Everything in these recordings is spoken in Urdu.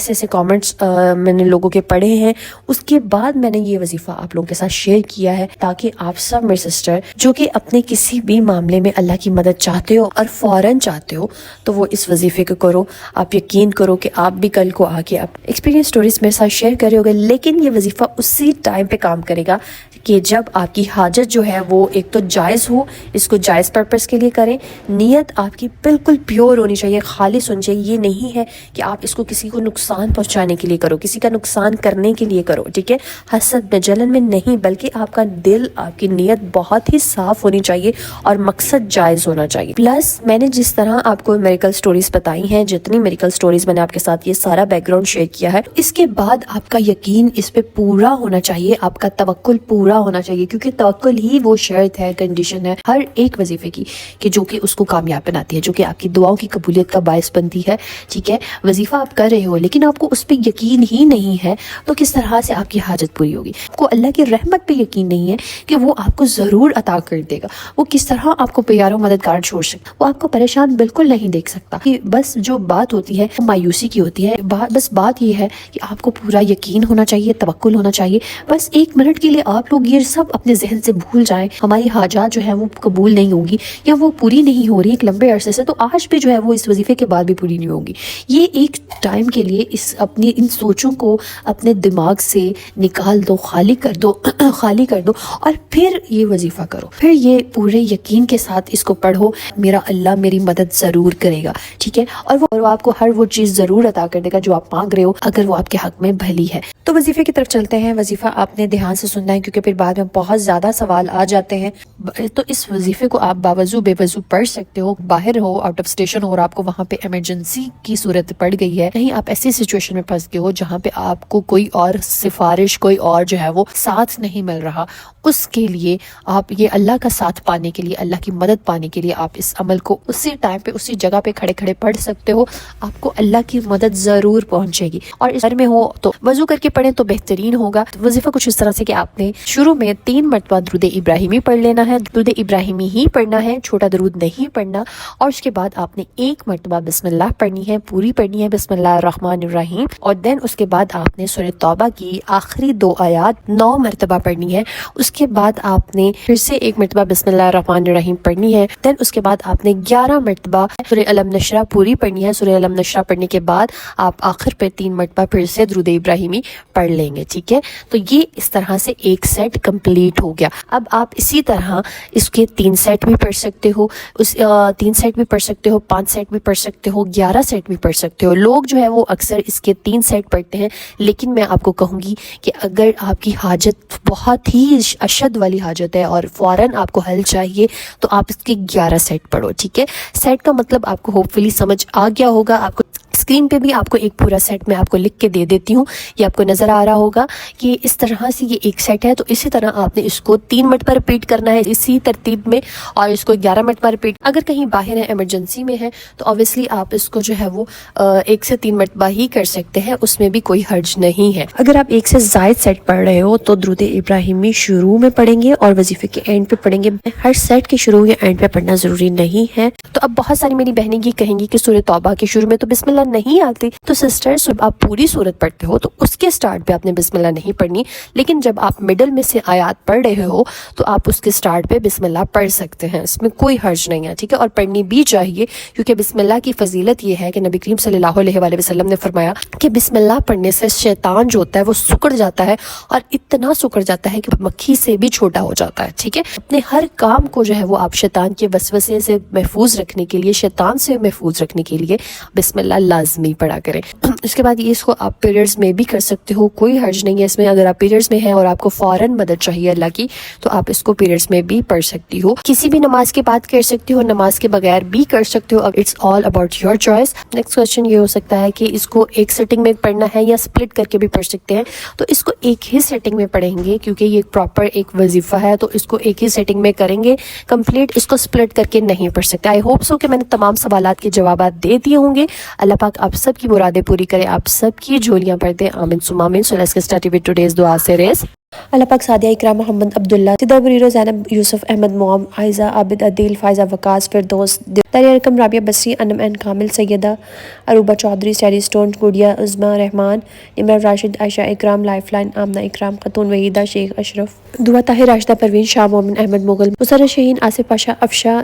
ایسے ایسے کامنٹس میں نے لوگوں کے پڑھے ہیں، اس کے بعد میں نے یہ وظیفہ آپ لوگوں کے ساتھ شیئر کیا ہے، تاکہ آپ سب میرے سسٹر جو کہ اپنے کسی بھی معاملے میں اللہ کی مدد چاہتے ہو اور فوراً چاہتے ہو تو وہ اس وظیفے کو کرو۔ آپ یقین کرو کہ آپ بھی کل کو آ کے آپ ایکسپیرینس سٹوریز میرے ساتھ شیئر کرے ہوگے، لیکن یہ وظیفہ اسی ٹائم پہ کام کرے گا کہ جب آپ کی حاجت جو ہے وہ ایک تو جائز ہو، اس کو جائز پرپس کے لیے کریں، نیت آپ کی بالکل پیور ہونی چاہیے، خالص ہونی چاہیے۔ یہ نہیں ہے کہ آپ اس کو کسی کو نقصان پہنچانے کے لیے کرو، کسی کا نقصان کرنے کے لیے کرو، ٹھیک ہے، حسد میں، جلن میں نہیں، بلکہ آپ کا دل، آپ کی نیت بہت ہی صاف ہونی چاہیے اور مقصد جائز ہونا چاہیے۔ پلس میں نے جس طرح آپ کو میریکل سٹوریز بتائی ہیں، جتنی میریکل سٹوریز میں نے آپ کے ساتھ یہ سارا بیک گراؤنڈ شیئر کیا ہے، اس کے بعد آپ کا یقین اس پہ پورا ہونا چاہیے، آپ کا توکل پورا ہونا چاہیے، کیونکہ توکل ہی وہ شرط ہے، کنڈیشن ہے ہر ایک وظیفے کی کہ جو کہ اس کو کامیاب بناتی ہے، جو کہ آپ کی دعاؤں کی قبولیت کا باعث بنتی ہے، ٹھیک ہے۔ وظیفہ آپ کر رہے ہو لیکن آپ کو اس پہ یقین ہی نہیں ہے تو کس طرح سے آپ کی حاجت پوری ہوگی؟ آپ کو اللہ کی رحمت پہ یقین نہیں ہے کہ وہ آپ کو ضرور عطا کر دے گا، وہ کس طرح آپ کو پیاروں مددگار چھوڑ سکتا، وہ آپ کو پریشان بالکل نہیں دیکھ سکتا۔ کہ بس جو بات ہوتی ہے مایوسی کی ہوتی ہے، بس بات یہ ہے کہ آپ کو پورا یقین ہونا چاہیے، توکل ہونا چاہیے۔ بس ایک منٹ کے لیے آپ لوگ یہ سب اپنے ذہن سے بھول جائیں، ہماری حاجات جو ہے وہ قبول نہیں ہوگی یا وہ پوری نہیں ہو رہی ایک لمبے عرصے سے، تو آج بھی جو ہے وہ اس وظیفے کے بعد بھی پوری نہیں ہوگی۔ یہ ایک ٹائم کے لیے اپنی ان سوچوں کو اپنے دماغ سے نکال دو، خالی کر دو خالی کر دو، اور پھر یہ وظیفہ کرو، پھر یہ پورے یقین کے ساتھ اس کو پڑھو، میرا اللہ میری مدد ضرور کرے گا، ٹھیک ہے، اور وہ آپ کو ہر وہ چیز ضرور عطا کر دے گا جو آپ مانگ رہے ہو، اگر وہ آپ کے حق میں بھلی ہے۔ تو وظیفے کی طرف چلتے ہیں۔ وظیفہ آپ نے دھیان سے سننا ہے کیونکہ پھر بعد میں بہت زیادہ سوال آ جاتے ہیں۔ تو اس وظیفے کو آپ باوضو بے وضو پڑھ سکتے ہو، باہر ہو، آؤٹ آف اسٹیشن ہو اور آپ کو وہاں پہ ایمرجنسی کی صورت پڑ گئی ہے، کہیں آپ ایسی سچویشن میں پھنس گئے ہو جہاں پہ آپ کو کوئی اور سفارش، کوئی اور جو ہے وہ ساتھ نہیں مل رہا، اس کے لیے آپ یہ اللہ کا ساتھ پانے کے لیے، اللہ کی مدد پانے کے لیے آپ اس عمل کو اسی ٹائم پہ اسی جگہ پہ کھڑے کھڑے پڑھ سکتے ہو، آپ کو اللہ کی مدد ضرور پہنچے گی۔ اور اس گھر میں ہو تو وضو کر کے پڑھیں تو بہترین ہوگا۔ وظیفہ کچھ اس طرح سے کہ آپ نے شروع میں 3 مرتبہ درود ابراہیمی پڑھ لینا ہے، درود ابراہیمی ہی پڑھنا ہے، چھوٹا درود نہیں پڑھنا، اور اس کے بعد آپ نے 1 مرتبہ بسم اللہ پڑھنی ہے، پوری پڑھنی ہے، بسم اللہ الرحمن الرحیم، اور دین اس کے بعد آپ نے سورہ توبہ کی آخری 2 آیات 9 مرتبہ پڑھنی ہے، اس کے بعد آپ نے پھر سے 1 مرتبہ بسم اللہ الرحمن الرحیم پڑھنی ہے، دین اس کے بعد آپ نے 11 مرتبہ سورہ الم نشرح پوری پڑھنی ہے۔ سورہ الم نشرح پڑھنے کے بعد آپ آخر پہ 3 مرتبہ پھر سے درود ابراہیمی پڑھ لیں گے، ٹھیک ہے۔ تو یہ اس طرح سے ایک سیٹ کمپلیٹ ہو گیا۔ اب آپ اسی طرح اس کے 3 سیٹ بھی پڑھ سکتے ہو، 3 سیٹ بھی پڑھ سکتے ہو، 5 سیٹ بھی پڑھ سکتے ہو، 11 سیٹ بھی پڑھ سکتے ہو۔ لوگ جو ہے وہ اکثر اس کے 3 سیٹ پڑھتے ہیں، لیکن میں آپ کو کہوں گی کہ اگر آپ کی حاجت بہت ہی اشد والی حاجت ہے اور فوراً آپ کو حل چاہیے تو آپ اس کے 11 سیٹ پڑھو، ٹھیک ہے۔ سیٹ کا مطلب آپ کو ہوپ فلی سمجھ آ گیا ہوگا۔ آپ کو اسکرین پہ بھی آپ کو ایک پورا سیٹ میں آپ کو لکھ کے دے دیتی ہوں، یہ آپ کو نظر آ رہا ہوگا کہ اس طرح سے یہ ایک سیٹ ہے۔ تو اسی طرح آپ نے اس کو 3 مرتبہ رپیٹ کرنا ہے اسی ترتیب میں، اور اس کو 11 مرتبہ رپیٹ۔ اگر کہیں باہر ہے، ایمرجنسی میں ہے، تو obviously آپ اس کو جو ہے وہ 1 سے 3 مرتبہ ہی کر سکتے ہیں، اس میں بھی کوئی حرج نہیں ہے۔ اگر آپ 1 سے زائد سیٹ پڑھ رہے ہو تو درود ابراہیمی شروع میں پڑھیں گے اور وظیفے کے اینڈ پہ پڑھیں گے، ہر سیٹ کے شروع یا اینڈ پہ پڑھنا ضروری نہیں ہے۔ تو اب بہت ساری میری بہنیں یہ کہیں گی کہ سورہ توبہ کے شروع میں تو بسم اللہ نہیں آتی، تو سسٹرز جب آپ پوری سورت پڑھتے ہو تو اس کے سٹارٹ پہ آپ نے بسم اللہ نہیں پڑھنی، لیکن جب آپ مڈل میں سے آیات پڑھ رہے ہو تو آپ اس کے سٹارٹ پہ بسم اللہ پڑھ سکتے ہیں، اس میں کوئی حرج نہیں ہے، ٹھیک ہے، اور پڑھنی بھی چاہیے، کیونکہ بسم اللہ کی فضیلت یہ ہے کہ نبی کریم صلی اللہ علیہ وآلہ وسلم نے فرمایا کہ بسم اللہ پڑھنے سے شیطان جو ہوتا ہے وہ سکڑ جاتا ہے، اور اتنا سکڑ جاتا ہے کہ مکھی سے بھی چھوٹا ہو جاتا ہے، ٹھیک ہے۔ اپنے ہر کام کو جو ہے وہ آپ شیطان کے وسوسے سے محفوظ رکھنے کے لیے، شیطان سے محفوظ رکھنے کے لیے بسم اللہ لازمی پڑھا کریں۔ اس کے بعد یہ اس کو آپ پیریڈز میں بھی کر سکتے ہو، کوئی حرج نہیں ہے اس میں۔ اگر آپ پیریڈز میں ہیں اور آپ کو فوراً مدد چاہیے اللہ کی تو آپ اس کو پیریڈز میں بھی پڑھ سکتی ہو، کسی بھی نماز کے بعد کر سکتی ہو، نماز کے بغیر بھی کر سکتے ہو، اب it's all about your choice. Next question یہ ہو سکتا ہے کہ اس کو ایک سیٹنگ میں پڑھنا ہے یا سپلٹ کر کے بھی پڑھ سکتے ہیں، تو اس کو ایک ہی سیٹنگ میں پڑھیں گے کیونکہ یہ پراپر ایک وظیفہ ہے، تو اس کو ایک ہی سیٹنگ میں کریں گے کمپلیٹ، اس کو سپلٹ کر کے نہیں پڑھ سکتے۔ آئی ہوپ سو کہ میں نے تمام سوالات کے جوابات دے دیے ہوں گے۔ اللہ پاک آپ سب کی مرادیں پوری کرے، آپ سب کی جھولیاں بھر دے، آمین ثم آمین۔ So let's get started with today's دعا سیریز۔ اللہ پاک سعدیہ اکرام محمد عبداللہ سدہ بریرو زینب یوسف احمد موم عائزہ عابد عدیل فائزہ وقاص فردوس دریا رقم رابعہ بصری انم این کامل سیدہ عروبہ چودھری سیری سٹون گڈیا عظمیٰ رحمان عمران راشد عائشہ اکرام لائف لائن آمنہ اکرام خاتون وحیدہ شیخ اشرف دعا طاہر راشدہ پروین شاہ مومن احمد مغل مسرہ شہین آصف پاشا افشا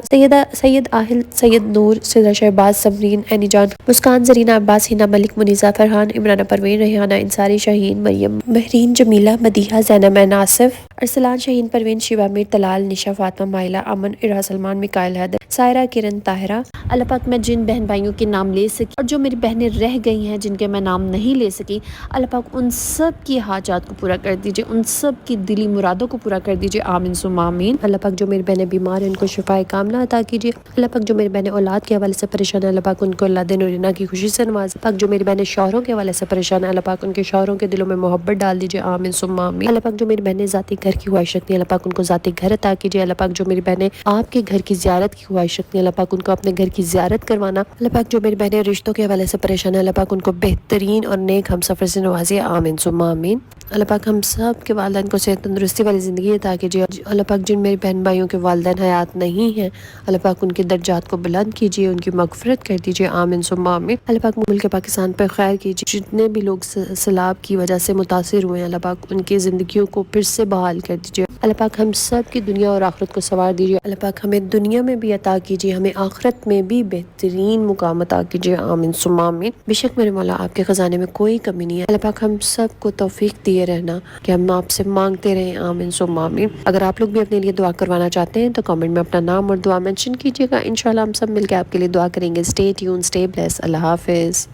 سید آہل سید نور سدرہ شہباز سمرین اینی جان مسکان زرینہ عباس ہینا ملک منیزہ فرحان عمرانہ پروین ریحانہ انصاری شاہین مریم مہرین جمیلہ مدیحہ زینب این آصف ارسلان شاہین پروین شیوا میر طلال نشا فاطمہ مائلہ امن ارا سلمان مکائل حیدر سائرہ کرن طاہرہ۔ اللہ پاک میں جن بہن بھائیوں کے نام لے سکی اور جو میری بہنیں رہ گئی ہیں جن کے میں نام نہیں لے سکی، اللہ پاک ان سب کی حاجات کو پورا کر دیجئے، ان سب کی دلی مرادوں کو پورا کر دیجئے، آمین ثم آمین۔ اللہ پاک جو میری بہنیں بیمار ہیں ان کو شفائے کاملہ عطا کیجئے۔ اللہ پاک جو میری بہنیں اولاد کے حوالے سے پریشان ہیں، اللہ پاک ان کو اللہ دین اور رینا کی خوشی سے نوازے۔ پاک جو میری بہنیں شوہروں کے حوالے سے پریشان ہیں، اللہ پاک ان کے شوہروں کے دلوں میں محبت ڈال دیجئے، آمین ثم آمین۔ اللہ پاک جو میری بہنیں ذاتی گھر کی خواہش رکھتی ہیں، اللہ پاک ان کو ذاتی گھر عطا کیجئے۔ اللہ پاک جو میری بہنیں آپ کے گھر کی زیارت کی خواہش رکھتی ہیں، اللہ پاک ان کو اپنے گھر کی زیارت کروانا۔ اللہ پاک جو میری بہنیں رشتوں کے حوالے سے پریشان ہیں، اللہ پاک ان کو بہترین اور نیک ہم سفر سے نوازے، آمین ثم آمین۔ اللہ پاک ہم سب کے والدین کو صحت تندرستی والی زندگی عطا کیجیے۔ اللہ پاک جن میری بہن بھائیوں کے والدین حیات نہیں ہیں، اللہ پاک ان کے درجات کو بلند کیجیے، ان کی مغفرت کر دیجیے، آمین ثم آمین۔ اللہ پاک ملک پاکستان پر خیر کیجیے، جتنے بھی لوگ سیلاب کی وجہ سے متاثر ہوئے ہیں، اللہ پاک ان کی زندگیوں کو پھر سے بحال کر دیجیے۔ اللہ پاک ہم سب کی دنیا اور آخرت کو سنوار دیجیے۔ اللہ پاک ہمیں دنیا میں بھی عطا کیجیے، ہمیں آخرت میں بھی بہترین مقام عطا کیجیے، آمین ثم آمین۔ بے شک میرے مولا آپ کے خزانے میں کوئی کمی نہیں ہے۔ اللہ پاک ہم سب کو توفیق دیے رہنا کہ ہم آپ سے مانگتے رہیں، آمین ثم آمین۔ اگر آپ لوگ بھی اپنے لیے دعا کروانا چاہتے ہیں تو کامنٹ میں اپنا نام اور دعا مینشن کیجیے گا، انشاءاللہ ہم سب مل کے آپ کے لیے دعا کریں گے۔ اسٹے ٹیون، اسٹے بلیس، اللہ حافظ۔